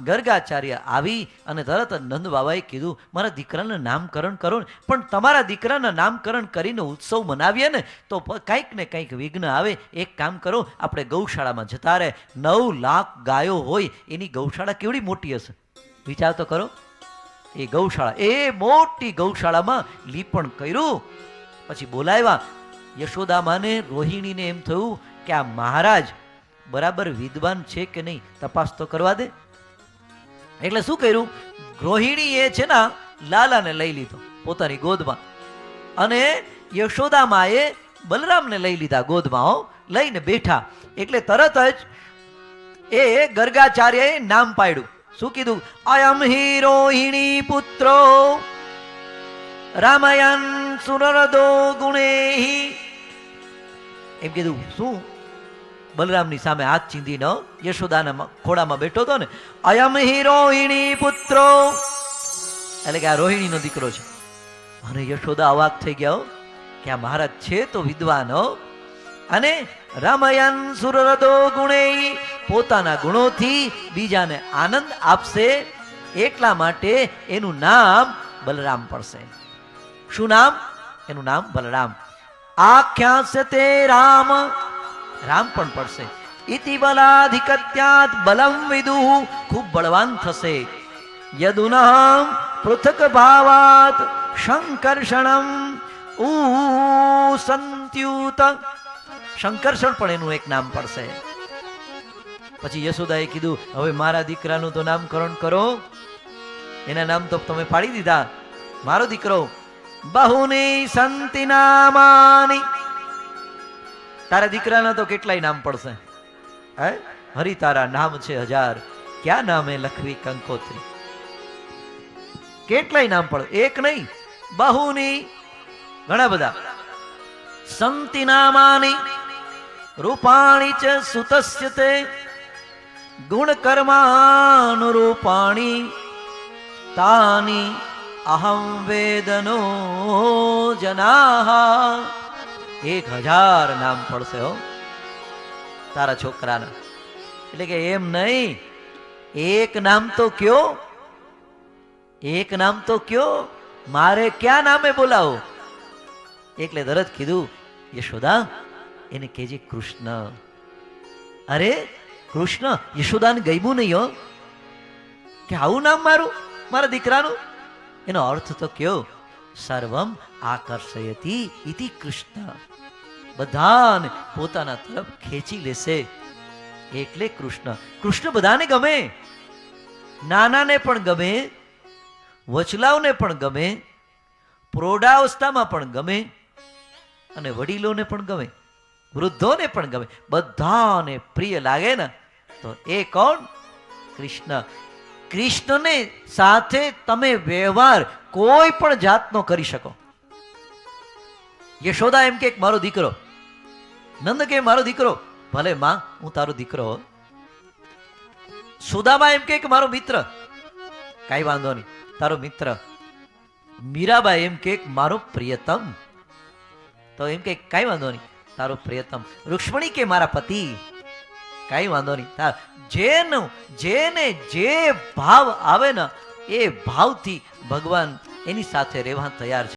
ગર્ગાચાર્ય આવી અને તરત જ નંદ બાબાએ કીધું, મારા દીકરાનું નામકરણ કરો ને, પણ તમારા દીકરાના નામકરણ કરીને ઉત્સવ મનાવીએ ને તો કંઈક ને કંઈક વિઘ્ન આવે. એક કામ કરો, આપણે ગૌશાળામાં જતા રહે. 9 લાખ ગાયો હોય એની ગૌશાળા કેવડી મોટી હશે, વિચાર તો કરો. એ ગૌશાળા, એ મોટી ગૌશાળામાં લીપણ કર્યું. પછી બોલાવ્યા. યશોદામાને રોહિણીને એમ થયું કે આ મહારાજ બરાબર વિદ્વાન છે કે નહીં, તપાસ તો કરવા દે. એટલે શું કર્યું, રોહિણીએ છે ને લાલાને લઈ લીધો પોતાની ગોદમાં, અને યશોદામાએ બલરામને લઈ લીધા ગોદમાં. લઈને બેઠા એટલે તરત જ એ ગર્ગાચાર્યએ નામ પાડ્યું. શું કીધું, અયમ હિ રોહિણી પુત્રો રામયન સુરરદો ગુણેહી. એમ કીધું. શું? બલરામની સામે હાથ ચીંધીને યશોદાના ખોડામાં બેઠો હતો ને. અયમ હિ રોહિણી પુત્રો, એટલે કે આ રોહિણીનો દીકરો છે. અને યશોદા અવાક થઈ ગયા કે આ મહારાજ છે તો વિદ્વાન. અને રામયન સુરરદો ગુણેહી, પોતાના ગુણોથી બીજાને આનંદ આપશે, એટલા માટે એનું નામ બલરામ પડશે. શું નામ? એનું નામ બલરામ. આખ્યાસ્યતે રામ, રામ પણ પડશે. ઇતિ બલાધિકત્યાત બલમ વિદુઃ, ખૂબ બળવાન થશે. યદુનઃ પૃથક ભાવાત શંકર્ષણમ ઉસંત્યુત, શંકર્ષણ પણ એનું એક નામ પડશે. પછી યશોદાએ કીધું, હવે મારા દીકરાનું તો નામકરણ કરો. એના નામ તો તમે પાડી દીધા. મારો દીકરો બહુની સંતિ નામાની, તારા દીકરાના તો કેટલાય નામ પડશે. હે, હરિ તારા નામ છે 1000, ક્યાં નામે લખવી કંકોત્રી. કેટલાય નામ પડે, એક નહીં બહુની, ઘણા બધા. સંતિ નામાની રૂપાણી ચ સુતસ્ય તે ગુણ કર્માનુરૂપાણી તાની અહમ વેદનો જનાહા. 1000 નામ પડશે હો તારા છોકરાના. એટલે કે એમ નહીં, એક નામ તો કયો, એક નામ તો કયો, મારે ક્યાં નામે બોલાવો. એટલે તરત કીધું, યશોદા એને કહેજે કૃષ્ણ. અરે કૃષ્ણ, યશોદાને ગમ્યું નહીં હો કે આવું નામ મારું, મારા દીકરાનું. એનો અર્થ તો કયો, સર્વમ આકર્ષયતી ઇતિ કૃષ્ણ, બધાને પોતાના તરફ ખેંચી લેશે એટલે કૃષ્ણ. કૃષ્ણ બધાને ગમે, નાનાને પણ ગમે, વચલાઓને પણ ગમે, પ્રૌઢાવસ્થામાં પણ ગમે, અને વડીલોને પણ ગમે, વૃદ્ધોને પણ ગમે, બધાને પ્રિય લાગે ને તો એ કોણ? કૃષ્ણ. કૃષ્ણને સાથે તમે વ્યવહાર કોઈ પણ જાતનો કરી શકો. યશોદા એમ કે મારો દીકરો, નંદ કે મારો દીકરો, ભલે માં હું તારો દીકરો. સુદામા એમ કે મારો મિત્ર, કઈ વાંધો નહીં તારો મિત્ર. મીરાબા એમ કે મારો પ્રિયતમ, તો એમ કે કઈ વાંધો નહીં તારો પ્રિયતમ. રૂક્ષ્મણી કે મારા પતિ, કઈ વાંધો નહીં. જેને જે ભાવ આવે ને એ ભાવથી ભગવાન એની સાથે રહેવા તૈયાર છે.